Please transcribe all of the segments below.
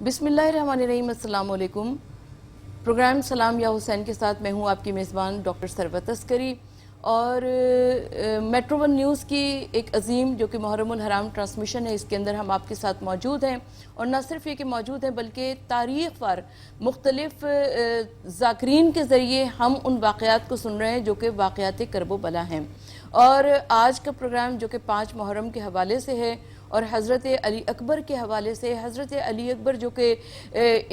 بسم اللہ الرحمن الرحیم. السلام علیکم. پروگرام سلام یا حسین کے ساتھ میں ہوں آپ کی میزبان ڈاکٹر ثروت عسکری، اور میٹرو ون نیوز کی ایک عظیم جو کہ محرم الحرام ٹرانسمیشن ہے، اس کے اندر ہم آپ کے ساتھ موجود ہیں. اور نہ صرف یہ کہ موجود ہیں بلکہ تاریخ پر مختلف ذاکرین کے ذریعے ہم ان واقعات کو سن رہے ہیں جو کہ واقعات کرب و بلا ہیں. اور آج کا پروگرام جو کہ 5 محرم کے حوالے سے ہے اور حضرت علی اکبر کے حوالے سے، حضرت علی اکبر جو کہ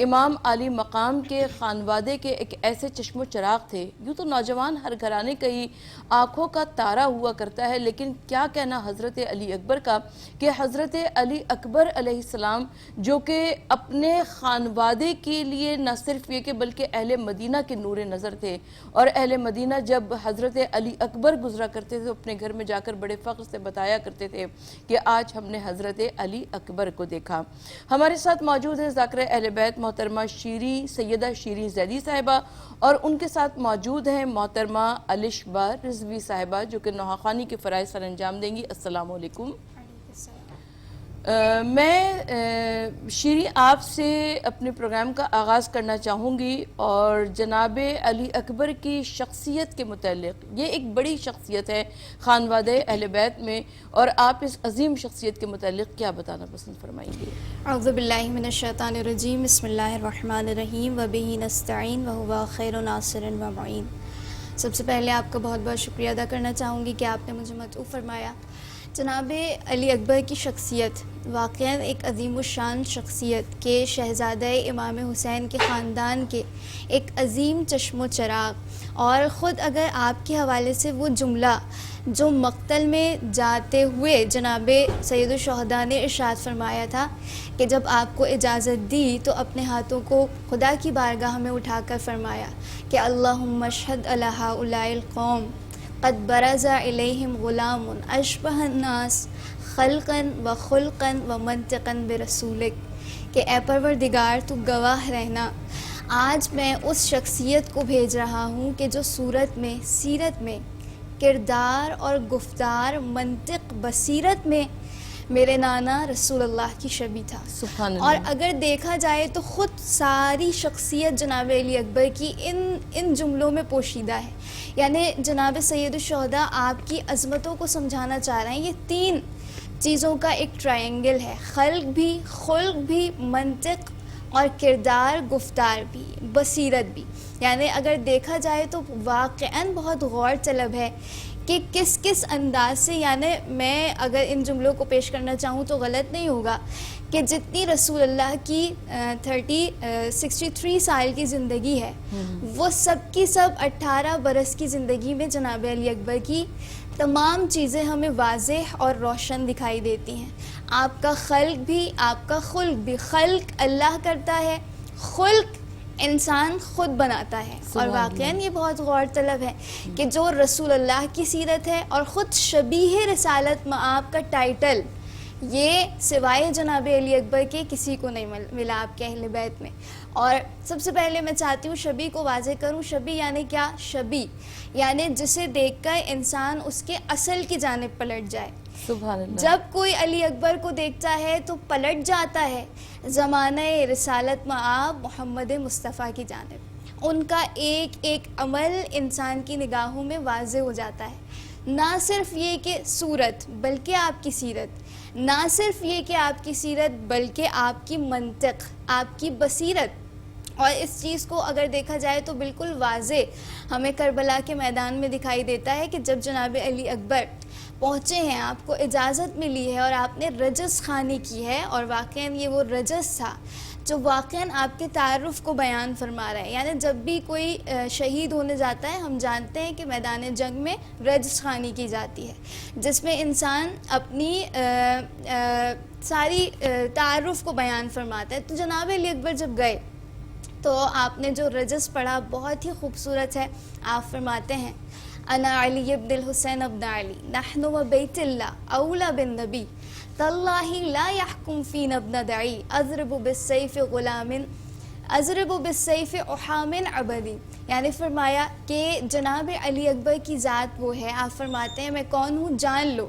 امام عالی مقام کے خانوادے کے ایک ایسے چشم و چراغ تھے. یوں تو نوجوان ہر گھرانے کا ہی آنکھوں کا تارا ہوا کرتا ہے، لیکن کیا کہنا حضرت علی اکبر کا کہ حضرت علی اکبر علیہ السلام جو کہ اپنے خانوادے کے لیے نہ صرف یہ کہ بلکہ اہل مدینہ کے نور نظر تھے. اور اہل مدینہ جب حضرت علی اکبر گزرا کرتے تھے اپنے گھر میں جا کر بڑے فخر سے بتایا کرتے تھے کہ آج ہم نے حضرت علی اکبر کو دیکھا. ہمارے ساتھ موجود ہیں ذاکرہ اہل بیت محترمہ سیدہ شیریں زیدی صاحبہ، اور ان کے ساتھ موجود ہیں محترمہ الشبہ رضوی صاحبہ جو کہ نوحہ کے فرائض سر انجام دیں گی. السلام علیکم. میں شیریں آپ سے اپنے پروگرام کا آغاز کرنا چاہوں گی اور جناب علی اکبر کی شخصیت کے متعلق. یہ ایک بڑی شخصیت ہے خانوادہ اہل بیت میں، اور آپ اس عظیم شخصیت کے متعلق کیا بتانا پسند فرمائیں گے؟ اعوذ باللہ من الشیطان الرجیم. بسم اللہ الرحمن الرحیم. وبہ نستعین وہو خیر ناصر و معین. سب سے پہلے آپ کا بہت بہت شکریہ ادا کرنا چاہوں گی کہ آپ نے مجھے مدعو فرمایا. جناب علی اکبر کی شخصیت واقعاً ایک عظیم الشان شخصیت کے شہزادہ امام حسین کے خاندان کے ایک عظیم چشم و چراغ. اور خود اگر آپ کے حوالے سے وہ جملہ جو مقتل میں جاتے ہوئے جناب سید الشہداء نے ارشاد فرمایا تھا کہ جب آپ کو اجازت دی تو اپنے ہاتھوں کو خدا کی بارگاہ میں اٹھا کر فرمایا کہ اللہم اشہد علی ہؤلاء القوم قد برز الیہم غلام اشبہ الناس خلقا و خلقا و منطقا برسولک، کہ اے پروردگار تو گواہ رہنا، آج میں اس شخصیت کو بھیج رہا ہوں کہ جو صورت میں، سیرت میں، کردار اور گفتار، منطق، بصیرت میں میرے نانا رسول اللہ کی شبیہ تھا. سبحان اللہ. اور اگر دیکھا جائے تو خود ساری شخصیت جناب علی اکبر کی ان جملوں میں پوشیدہ ہے. یعنی جناب سید الشہداء آپ کی عظمتوں کو سمجھانا چاہ رہے ہیں. یہ 3 چیزوں کا ایک ٹرائنگل ہے: خلق بھی، خلق بھی، منطق اور کردار، گفتار بھی، بصیرت بھی. یعنی اگر دیکھا جائے تو واقعاً بہت غور طلب ہے کہ کس انداز سے، یعنی میں اگر ان جملوں کو پیش کرنا چاہوں تو غلط نہیں ہوگا کہ جتنی رسول اللہ کی 63 سال کی زندگی ہے وہ سب کی سب 18 برس کی زندگی میں جناب علی اکبر کی تمام چیزیں ہمیں واضح اور روشن دکھائی دیتی ہیں. آپ کا خلق بھی، آپ کا خلق بھی. خلق اللہ کرتا ہے، خلق انسان خود بناتا ہے. اور واقعاً یہ بہت غور طلب ہے کہ جو رسول اللہ کی سیرت ہے اور خود شبیہ رسالت مآب کا ٹائٹل، یہ سوائے جناب علی اکبر کے کسی کو نہیں ملا آپ کے اہل بیت میں. اور سب سے پہلے میں چاہتی ہوں شبیہ کو واضح کروں. شبیہ یعنی کیا؟ شبیہ یعنی جسے دیکھ کر انسان اس کے اصل کی جانب پلٹ جائے. سبحان اللہ. جب کوئی علی اکبر کو دیکھتا ہے تو پلٹ جاتا ہے زمانہ رسالت مآب محمد مصطفیٰ کی جانب. ان کا ایک ایک عمل انسان کی نگاہوں میں واضح ہو جاتا ہے. نہ صرف یہ کہ صورت بلکہ آپ کی سیرت، نہ صرف یہ کہ آپ کی سیرت بلکہ آپ کی منطق، آپ کی بصیرت. اور اس چیز کو اگر دیکھا جائے تو بالکل واضح ہمیں کربلا کے میدان میں دکھائی دیتا ہے کہ جب جناب علی اکبر پہنچے ہیں، آپ کو اجازت ملی ہے اور آپ نے رجس خوانی کی ہے. اور واقعاً یہ وہ رجس تھا جو واقعاً آپ کے تعارف کو بیان فرما رہا ہے. یعنی جب بھی کوئی شہید ہونے جاتا ہے ہم جانتے ہیں کہ میدان جنگ میں رجس خوانی کی جاتی ہے، جس میں انسان اپنی ساری تعارف کو بیان فرماتا ہے. تو جناب علی اکبر جب گئے تو آپ نے جو رجس پڑھا بہت ہی خوبصورت ہے. آپ فرماتے ہیں انا علی ابن الحسین ابن علی نحن و بیت اللہ اولا بالنبی تاللہ لا یحکم فینا ابن دعی اضرب بالسیف غلام اضرب بالسیف احام عبدی. یعنی فرمایا کہ جناب علی اکبر کی ذات وہ ہے. آپ فرماتے ہیں میں کون ہوں جان لو،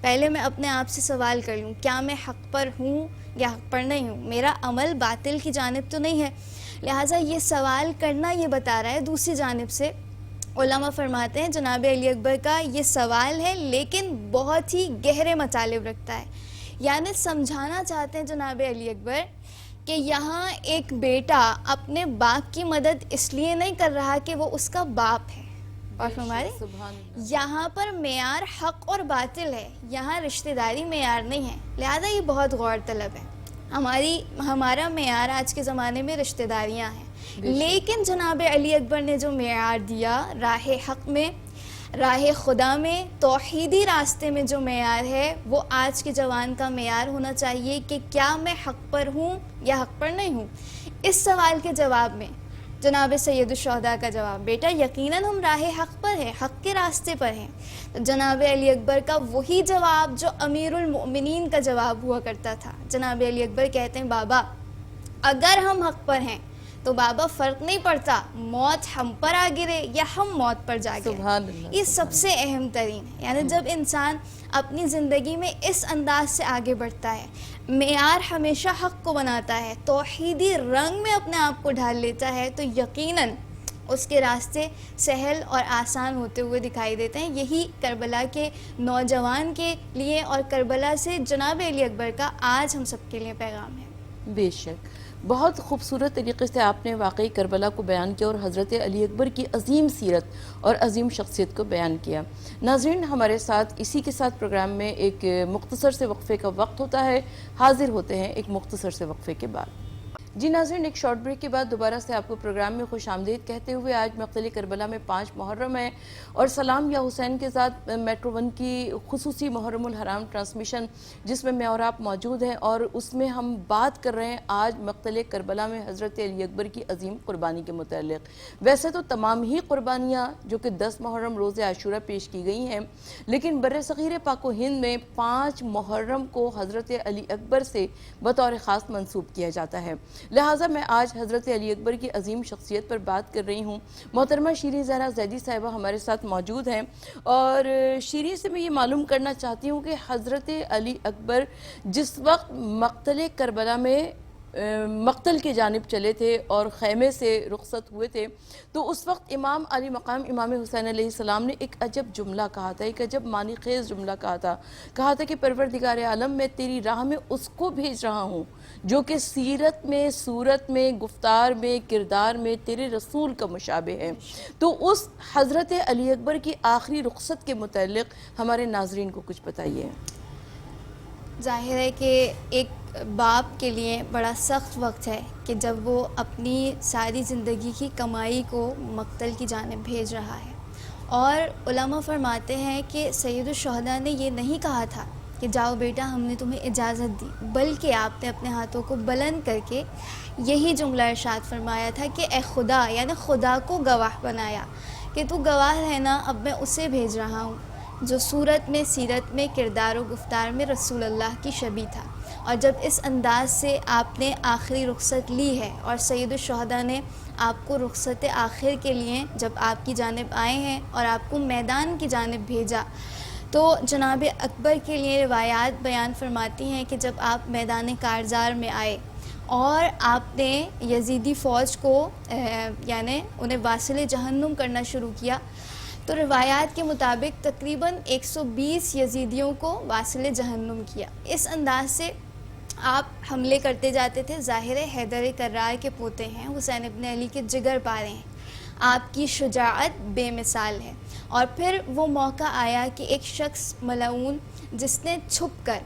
پہلے میں اپنے آپ سے سوال کر لوں کیا میں حق پر ہوں یا حق پر نہیں ہوں, میرا عمل باطل کی جانب تو نہیں ہے. لہٰذا یہ سوال کرنا یہ بتا رہا ہے. دوسری جانب سے علماء فرماتے ہیں جناب علی اکبر کا یہ سوال ہے لیکن بہت ہی گہرے مطالب رکھتا ہے. یعنی سمجھانا چاہتے ہیں جناب علی اکبر کہ یہاں ایک بیٹا اپنے باپ کی مدد اس لیے نہیں کر رہا کہ وہ اس کا باپ ہے, اور ہمارے یہاں پر معیار حق اور باطل ہے, یہاں رشتہ داری معیار نہیں ہے. لہذا یہ بہت غور طلب ہے. ہمارا معیار آج کے زمانے میں رشتہ داریاں ہیں, لیکن جناب علی اکبر نے جو معیار دیا راہ حق میں, راہ خدا میں, توحیدی راستے میں جو معیار ہے وہ آج کے جوان کا معیار ہونا چاہیے کہ کیا میں حق پر ہوں یا حق پر نہیں ہوں. اس سوال کے جواب میں جناب سید الشہداء کا جواب بیٹا یقیناً ہم راہ حق پر ہیں, حق کے راستے پر ہیں. تو جناب علی اکبر کا وہی جواب جو امیر المؤمنین کا جواب ہوا کرتا تھا. جناب علی اکبر کہتے ہیں بابا اگر ہم حق پر ہیں تو بابا فرق نہیں پڑتا موت ہم پر آ گرے یا ہم موت پر جا گرے. یہ سب سے اہم ترین ہے. یعنی جب انسان اپنی زندگی میں اس انداز سے آگے بڑھتا ہے, معیار ہمیشہ حق کو بناتا ہے, توحیدی رنگ میں اپنے آپ کو ڈھال لیتا ہے, تو یقیناً اس کے راستے سہل اور آسان ہوتے ہوئے دکھائی دیتے ہیں. یہی کربلا کے نوجوان کے لیے اور کربلا سے جناب علی اکبر کا آج ہم سب کے لیے پیغام ہے. بے شک بہت خوبصورت طریقے سے آپ نے واقعی کربلا کو بیان کیا اور حضرت علی اکبر کی عظیم سیرت اور عظیم شخصیت کو بیان کیا. ناظرین ہمارے ساتھ اسی کے ساتھ پروگرام میں ایک مختصر سے وقفے کا وقت ہوتا ہے, حاضر ہوتے ہیں ایک مختصر سے وقفے کے بعد. جی ناظرین ایک شارٹ بریک کے بعد دوبارہ سے آپ کو پروگرام میں خوش آمدید کہتے ہوئے آج مقتل کربلا میں 5 محرم ہے اور سلام یا حسین کے ساتھ میٹرو 1 کی خصوصی محرم الحرام ٹرانسمیشن جس میں اور آپ موجود ہیں, اور اس میں ہم بات کر رہے ہیں آج مقتل کربلا میں حضرت علی اکبر کی عظیم قربانی کے متعلق. ویسے تو تمام ہی قربانیاں جو کہ 10 محرم روز عاشورہ پیش کی گئی ہیں, لیکن برصغیر پاک و ہند میں 5 محرم کو حضرت علی اکبر سے بطور خاص منسوب کیا جاتا ہے. لہٰذا میں آج حضرت علی اکبر کی عظیم شخصیت پر بات کر رہی ہوں. محترمہ شیریں زہرا زیدی صاحبہ ہمارے ساتھ موجود ہیں, اور شیریں سے میں یہ معلوم کرنا چاہتی ہوں کہ حضرت علی اکبر جس وقت مقتل کربلا میں مقتل کی جانب چلے تھے اور خیمے سے رخصت ہوئے تھے, تو اس وقت امام علی مقام امام حسین علیہ السلام نے ایک عجب جملہ کہا تھا, ایک عجب معنی خیز جملہ کہا تھا کہ پروردگار عالم میں تیری راہ میں اس کو بھیج رہا ہوں جو کہ سیرت میں, صورت میں, گفتار میں, کردار میں تیرے رسول کا مشابہ ہے. تو اس حضرت علی اکبر کی آخری رخصت کے متعلق ہمارے ناظرین کو کچھ بتائیے. ظاہر ہے کہ ایک باپ کے لیے بڑا سخت وقت ہے کہ جب وہ اپنی ساری زندگی کی کمائی کو مقتل کی جانب بھیج رہا ہے. اور علماء فرماتے ہیں کہ سید الشہداء نے یہ نہیں کہا تھا کہ جاؤ بیٹا ہم نے تمہیں اجازت دی, بلکہ آپ نے اپنے ہاتھوں کو بلند کر کے یہی جملہ ارشاد فرمایا تھا کہ اے خدا, یعنی خدا کو گواہ بنایا کہ تو گواہ ہے نا, اب میں اسے بھیج رہا ہوں جو صورت میں, سیرت میں, کردار و گفتار میں رسول اللہ کی شبیہ تھا. اور جب اس انداز سے آپ نے آخری رخصت لی ہے اور سید الشہداء نے آپ کو رخصت آخر کے لیے جب آپ کی جانب آئے ہیں اور آپ کو میدان کی جانب بھیجا, تو جناب اکبر کے لیے روایات بیان فرماتی ہیں کہ جب آپ میدان کارزار میں آئے اور آپ نے یزیدی فوج کو یعنی انہیں واصل جہنم کرنا شروع کیا, تو روایات کے مطابق تقریباً 120 یزیدیوں کو واصل جہنم کیا. اس انداز سے آپ حملے کرتے جاتے تھے. ظاہر حیدر کرار کے پوتے ہیں, حسین ابن علی کے جگر پارے ہیں, آپ کی شجاعت بے مثال ہے. اور پھر وہ موقع آیا کہ ایک شخص ملعون جس نے چھپ کر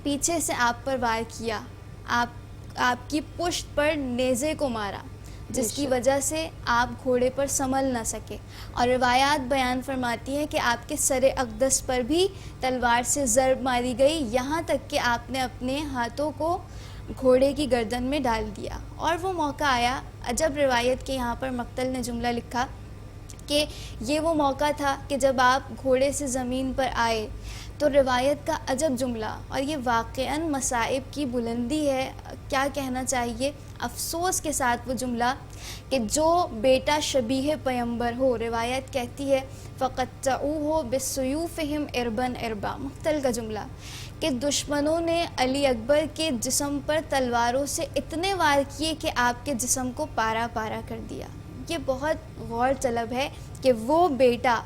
پیچھے سے آپ پر وار کیا, آپ کی پشت پر نیزے کو مارا, جس کی وجہ سے آپ گھوڑے پر سنبھل نہ سکے. اور روایات بیان فرماتی ہیں کہ آپ کے سر اقدس پر بھی تلوار سے ضرب ماری گئی, یہاں تک کہ آپ نے اپنے ہاتھوں کو گھوڑے کی گردن میں ڈال دیا. اور وہ موقع آیا, عجب روایت کے یہاں پر مقتل نے جملہ لکھا کہ یہ وہ موقع تھا کہ جب آپ گھوڑے سے زمین پر آئے تو روایت کا عجب جملہ، اور یہ واقعاً مصائب کی بلندی ہے. کیا کہنا چاہیے افسوس کے ساتھ وہ جملہ کہ جو بیٹا شبیہ پیمبر ہو، روایت کہتی ہے فَقَطَّعُوهُ بِالسُّيُوفِهِمْ عِرْبًا عِرْبًا، مقتل کا جملہ، کہ دشمنوں نے علی اکبر کے جسم پر تلواروں سے اتنے وار کیے کہ آپ کے جسم کو پارا پارا کر دیا. یہ بہت غور طلب ہے کہ وہ بیٹا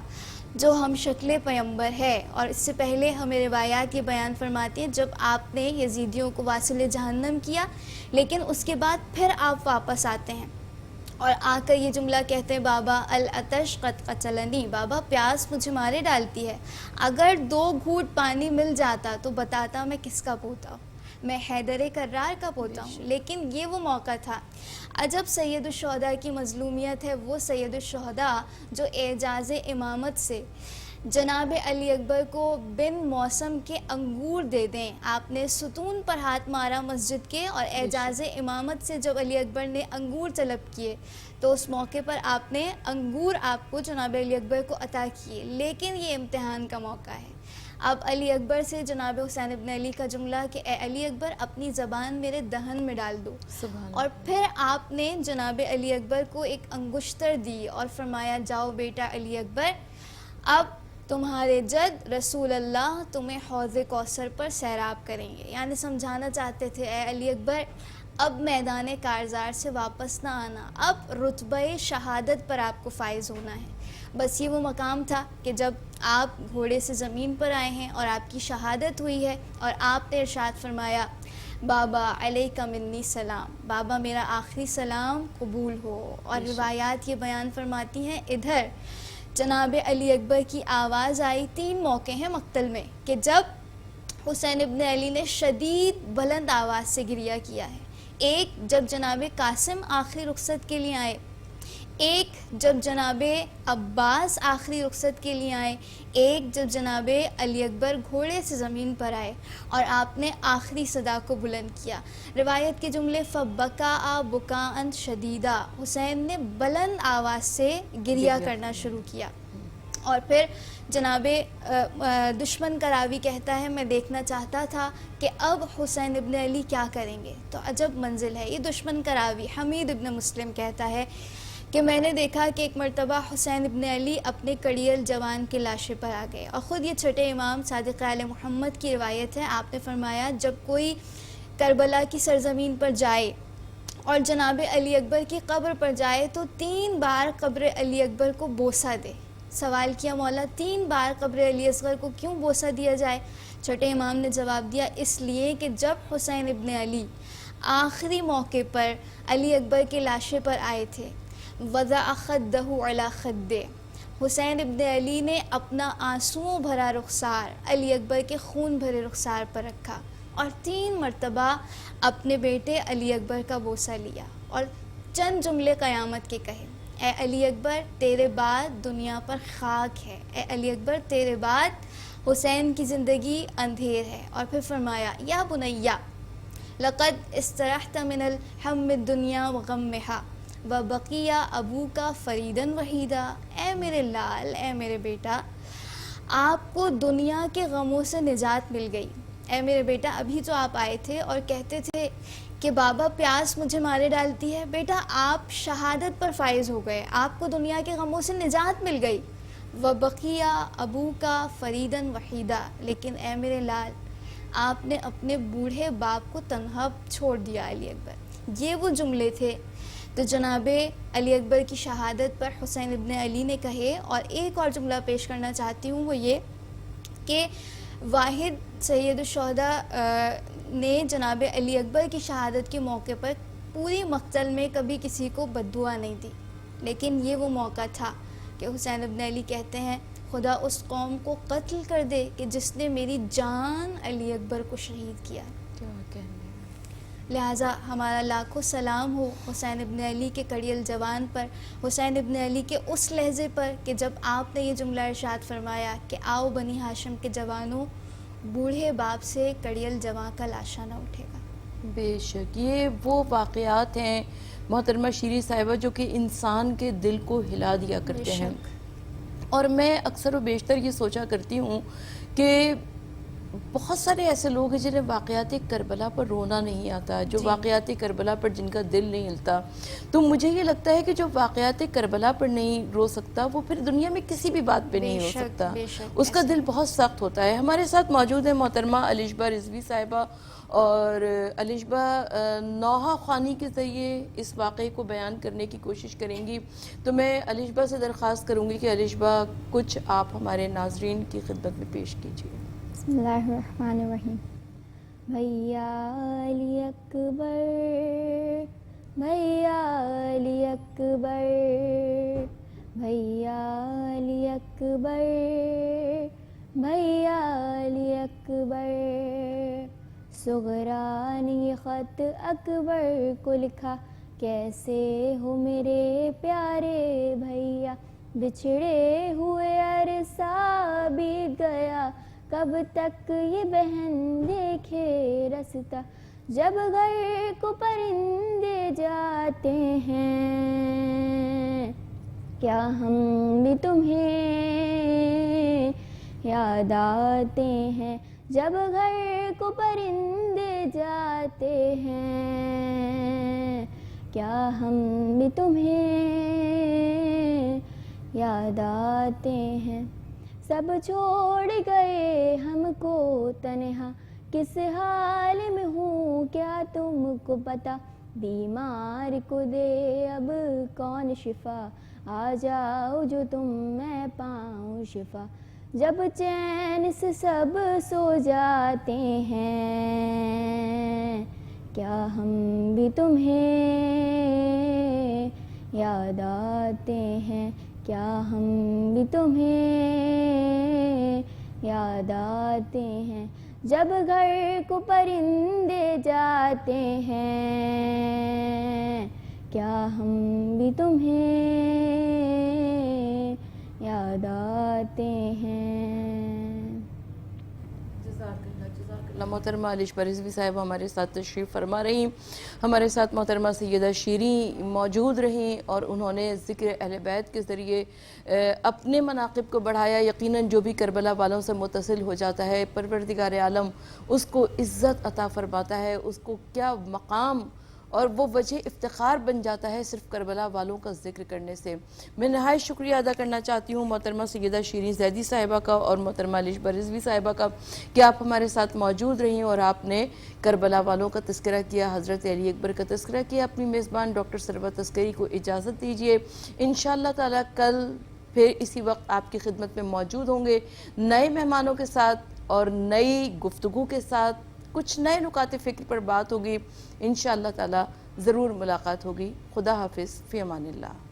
جو ہم شکل پیمبر ہے، اور اس سے پہلے ہمیں روایات یہ بیان فرماتی ہیں جب آپ نے یزیدیوں کو واصل جہنم کیا، لیکن اس کے بعد پھر آپ واپس آتے ہیں اور آ کر یہ جملہ کہتے ہیں بابا العطش قد قتلنی، بابا پیاس مجھے مارے ڈالتی ہے. اگر 2 گھونٹ پانی مل جاتا تو بتاتا میں کس کا پوتا ہوں، میں حیدر کرار کا پوتا ہوں. لیکن یہ وہ موقع تھا. عجب سید الشہداء کی مظلومیت ہے، وہ سید الشہداء جو اعجاز امامت سے جناب علی اکبر کو بن موسم کے انگور دے دیں. آپ نے ستون پر ہاتھ مارا مسجد کے، اور اعجاز امامت سے جب علی اکبر نے انگور طلب کیے تو اس موقع پر آپ نے انگور آپ کو جناب علی اکبر کو عطا کیے. لیکن یہ امتحان کا موقع ہے. اب علی اکبر سے جناب حسین ابن علی کا جملہ کہ اے علی اکبر اپنی زبان میرے دہن میں ڈال دو، اور پھر آپ نے جناب علی اکبر کو ایک انگشتر دی اور فرمایا جاؤ بیٹا علی اکبر، اب تمہارے جد رسول اللہ تمہیں حوض کوثر پر سیراب کریں گے. یعنی سمجھانا چاہتے تھے اے علی اکبر اب میدان کارزار سے واپس نہ آنا، اب رتبہ شہادت پر آپ کو فائز ہونا ہے. بس یہ وہ مقام تھا کہ جب آپ گھوڑے سے زمین پر آئے ہیں اور آپ کی شہادت ہوئی ہے، اور آپ نے ارشاد فرمایا بابا علیک منی سلام، بابا میرا آخری سلام قبول ہو. اور روایات یہ بیان فرماتی ہیں ادھر جناب علی اکبر کی آواز آئی. 3 موقع ہیں مقتل میں کہ جب حسین ابن علی نے شدید بلند آواز سے گریہ کیا ہے. ایک جب جناب قاسم آخری رخصت کے لیے آئے، ایک جب جناب عباس آخری رخصت کے لیے آئے، ایک جب جناب علی اکبر گھوڑے سے زمین پر آئے اور آپ نے آخری صدا کو بلند کیا. روایت کے جملے فبکا بکاء شدیدا، حسین نے بلند آواز سے گریہ کرنا شروع کیا. اور پھر جناب دشمن کا راوی کہتا ہے میں دیکھنا چاہتا تھا کہ اب حسین ابن علی کیا کریں گے. تو عجب منزل ہے. یہ دشمن کا راوی حمید ابن مسلم کہتا ہے کہ میں نے دیکھا کہ ایک مرتبہ حسین ابن علی اپنے کڑیل جوان کے لاشے پر آ گئے. اور خود یہ چھٹے امام صادق آل محمد کی روایت ہے، آپ نے فرمایا جب کوئی کربلا کی سرزمین پر جائے اور جناب علی اکبر کی قبر پر جائے تو 3 بار قبر علی اکبر کو بوسہ دے. سوال کیا مولا 3 بار قبر علی اصغر کو کیوں بوسہ دیا جائے؟ چھٹے امام نے جواب دیا اس لیے کہ جب حسین ابن علی آخری موقع پر علی اکبر کے لاشے پر آئے تھے، وضع خدہ علی خدہ، حسین ابن علی نے اپنا آنسوؤں بھرا رخسار علی اکبر کے خون بھرے رخسار پر رکھا اور 3 مرتبہ اپنے بیٹے علی اکبر کا بوسہ لیا اور چند جملے قیامت کے کہے. اے علی اکبر تیرے بعد دنیا پر خاک ہے، اے علی اکبر تیرے بعد حسین کی زندگی اندھیر ہے. اور پھر فرمایا یا بنیا لقد استرحت من الحم الدنیا وغمہا وبقی ابوکا فریدا وحیدا. اے میرے لال، اے میرے بیٹا، آپ کو دنیا کے غموں سے نجات مل گئی. اے میرے بیٹا ابھی تو آپ آئے تھے اور کہتے تھے کہ بابا پیاس مجھے مارے ڈالتی ہے. بیٹا آپ شہادت پر فائز ہو گئے، آپ کو دنیا کے غموں سے نجات مل گئی. وبقی ابوکا فریدا وحیدا، لیکن اے میرے لال آپ نے اپنے بوڑھے باپ کو تنہا چھوڑ دیا. علی اکبر یہ وہ جملے تھے تو جناب علی اکبر کی شہادت پر حسین ابن علی نے کہے. اور ایک اور جملہ پیش کرنا چاہتی ہوں، وہ یہ کہ واحد سید الشہداء نے جناب علی اکبر کی شہادت کے موقع پر پوری مقتل میں کبھی کسی کو بد دعا نہیں دی، لیکن یہ وہ موقع تھا کہ حسین ابن علی کہتے ہیں خدا اس قوم کو قتل کر دے کہ جس نے میری جان علی اکبر کو شہید کیا. لہٰذا ہمارا لاکھوں سلام ہو حسین ابن علی کے کڑیل جوان پر، حسین ابن علی کے اس لہجے پر کہ جب آپ نے یہ جملہ ارشاد فرمایا کہ آؤ بنی ہاشم کے جوانوں، بوڑھے باپ سے کڑیل جوان کا لاشا نہ اٹھے گا. بے شک یہ وہ واقعات ہیں محترمہ شیریں صاحبہ جو کہ انسان کے دل کو ہلا دیا کرتے ہیں. اور میں اکثر و بیشتر یہ سوچا کرتی ہوں کہ بہت سارے ایسے لوگ ہیں جنہیں واقعات کربلا پر رونا نہیں آتا، جو واقعات کربلا پر جن کا دل نہیں ہلتا. تو مجھے یہ لگتا ہے کہ جو واقعات کربلا پر نہیں رو سکتا وہ پھر دنیا میں کسی بھی بات پہ نہیں ہو سکتا، اس کا دل بہت سخت ہوتا ہے. ہمارے ساتھ موجود ہے محترمہ الشبہ رضوی صاحبہ، اور الشبہ نوحہ خوانی کے ذریعے اس واقعے کو بیان کرنے کی کوشش کریں گی. تو میں الشبہ سے درخواست کروں گی کہ الشبہ کچھ آپ ہمارے ناظرین کی خدمت میں پیش کیجیے. بسم اللہ الرحمن الرحیم. بھیا علی اکبر، بھیا علی اکبر، بھیا علی اکبر، بھیا علی اکبر. صغرا نے یہ خط اکبر کو لکھا، کیسے ہو میرے پیارے بھیا، بچھڑے ہوئے عرصہ بیت گیا، کب تک یہ بہن دیکھے رستا. جب گھر کو پرندے جاتے ہیں، کیا ہم بھی تمہیں یاد آتے ہیں. جب گھر کو پرندے جاتے ہیں، کیا ہم بھی تمہیں یاد آتے ہیں. سب چھوڑ گئے ہم کو تنہا، کس حال میں ہوں کیا تم کو پتا. بیمار کو دے اب کون شفا، آ جاؤ جو تم میں پاؤں شفا. جب چین سے سب سو جاتے ہیں، کیا ہم بھی تمہیں یاد آتے ہیں. کیا ہم بھی تمہیں یاد آتے ہیں. جب گھر کو پرندے جاتے ہیں، کیا ہم بھی تمہیں یاد آتے ہیں. جزاک اللہ. محترمہ الشبہ رضوی صاحب ہمارے ساتھ تشریف فرما رہی، ہمارے ساتھ محترمہ سیدہ شیریں موجود رہیں، اور انہوں نے ذکر اہل بیت کے ذریعے اپنے مناقب کو بڑھایا. یقیناً جو بھی کربلا والوں سے متصل ہو جاتا ہے، پروردگار عالم اس کو عزت عطا فرماتا ہے، اس کو کیا مقام اور وہ وجہ افتخار بن جاتا ہے صرف کربلا والوں کا ذکر کرنے سے. میں نہایت شکریہ ادا کرنا چاہتی ہوں محترمہ سیدہ شیریں زیدی صاحبہ کا اور محترمہ الشبہ رضوی صاحبہ کا کہ آپ ہمارے ساتھ موجود رہیں اور آپ نے کربلا والوں کا تذکرہ کیا، حضرت علی اکبر کا تذکرہ کیا. اپنی میزبان ڈاکٹر ثروت عسکری کو اجازت دیجیے. انشاءاللہ تعالی کل پھر اسی وقت آپ کی خدمت میں موجود ہوں گے، نئے مہمانوں کے ساتھ اور نئی گفتگو کے ساتھ. کچھ نئے نکات فکر پر بات ہوگی، انشاءاللہ تعالی ضرور ملاقات ہوگی. خدا حافظ، فی امان اللہ.